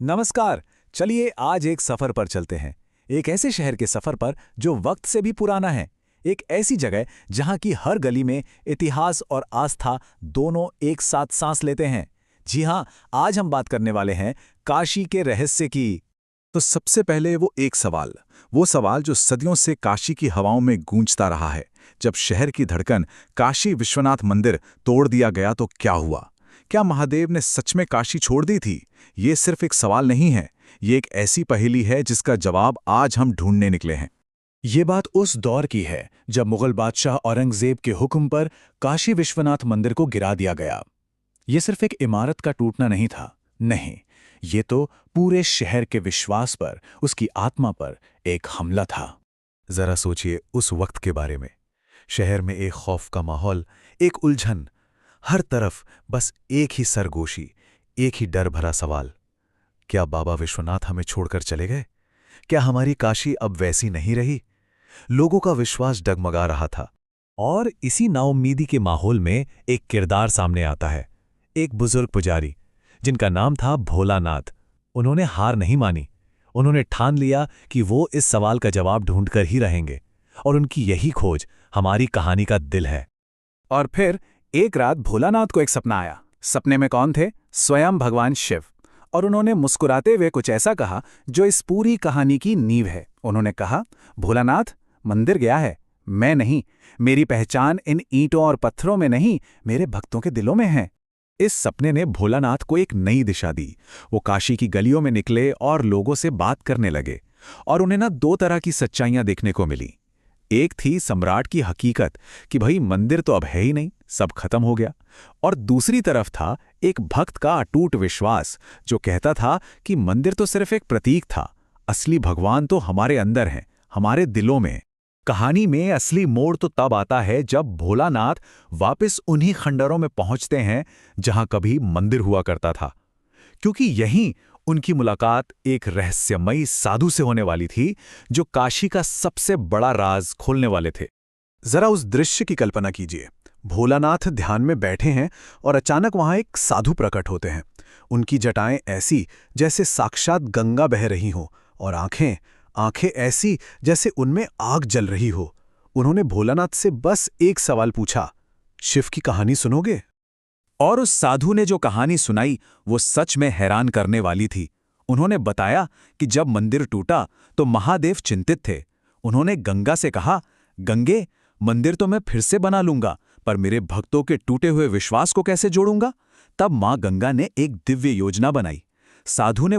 नमस्कार। चलिए आज एक सफर पर चलते हैं। एक ऐसे शहर के सफर पर जो वक्त से भी पुराना है। एक ऐसी जगह जहां की हर गली में इतिहास और आस्था दोनों एक साथ सांस लेते हैं। जी हां, आज हम बात करने वाले हैं काशी के रहस्य की। तो सबसे पहले वो सवाल जो सदियों से काशी की हवाओं में गूंजता रहा है। जब शहर की धड़कन काशी विश्वनाथ मंदिर तोड़ दिया गया तो क्या हुआ? क्या महादेव ने सच में काशी छोड़ दी थी? ये सिर्फ एक सवाल नहीं है, ये एक ऐसी पहेली है जिसका जवाब आज हम ढूंढने निकले हैं। ये बात उस दौर की है जब मुगल बादशाह औरंगजेब के हुक्म पर काशी विश्वनाथ मंदिर को गिरा दिया गया। ये सिर्फ एक इमारत का टूटना नहीं था, नहीं, ये तो पूरे शहर के विश्वास पर, उसकी आत्मा पर एक हमला था। जरा सोचिए उस वक्त के बारे में। शहर में एक खौफ का माहौल, एक उलझन, हर तरफ बस एक ही सरगोशी, एक ही डर भरा सवाल। क्या बाबा विश्वनाथ हमें छोड़कर चले गए? क्या हमारी काशी अब वैसी नहीं रही? लोगों का विश्वास डगमगा रहा था। और इसी नाउम्मीदी के माहौल में एक किरदार सामने आता है, एक बुजुर्ग पुजारी जिनका नाम था भोलानाथ। उन्होंने हार नहीं मानी। उन्होंने ठान लिया कि वो इस सवाल का जवाब ढूंढकर ही रहेंगे, और उनकी यही खोज हमारी कहानी का दिल है। और फिर एक रात भोलानाथ को एक सपना आया। सपने में कौन थे? स्वयं भगवान शिव। और उन्होंने मुस्कुराते हुए कुछ ऐसा कहा जो इस पूरी कहानी की नींव है। उन्होंने कहा, भोलानाथ, मंदिर गया है, मैं नहीं। मेरी पहचान इन ईंटों और पत्थरों में नहीं, मेरे भक्तों के दिलों में है। इस सपने ने भोलानाथ को एक नई दिशा दी। वो काशी की गलियों में निकले और लोगों से बात करने लगे। और उन्हें दो तरह की सच्चाइयां देखने को मिली। एक थी सम्राट की हकीकत कि भाई मंदिर तो अब है ही नहीं, सब खत्म हो गया। और दूसरी तरफ था एक भक्त का अटूट विश्वास जो कहता था कि मंदिर तो सिर्फ एक प्रतीक था, असली भगवान तो हमारे अंदर हैं, हमारे दिलों में। कहानी में असली मोड़ तो तब आता है जब भोलानाथ वापस उन्हीं खंडरों में पहुंचते हैं जहां कभी मंदिर हुआ करता था, क्योंकि यहीं उनकी मुलाकात एक रहस्यमयी साधु से होने वाली थी जो काशी का सबसे बड़ा राज खोलने वाले थे। जरा उस दृश्य की कल्पना कीजिए। भोलानाथ ध्यान में बैठे हैं और अचानक वहां एक साधु प्रकट होते हैं। उनकी जटाएं ऐसी जैसे साक्षात गंगा बह रही हों, और आंखें आंखें ऐसी जैसे उनमें आग जल रही हो। उन्होंने भोलानाथ से बस एक सवाल पूछा, शिव की कहानी सुनोगे? और उस साधु ने जो कहानी सुनाई वो सच में हैरान करने वाली थी। उन्होंने बताया कि जब मंदिर टूटा तो महादेव चिंतित थे। उन्होंने गंगा से कहा, गंगे, मंदिर तो मैं फिर से बना लूंगा, पर मेरे भक्तों के टूटे हुए विश्वास को कैसे जोड़ूंगा? तब मां गंगा ने एक दिव्य योजना बनाई। साधु ने वो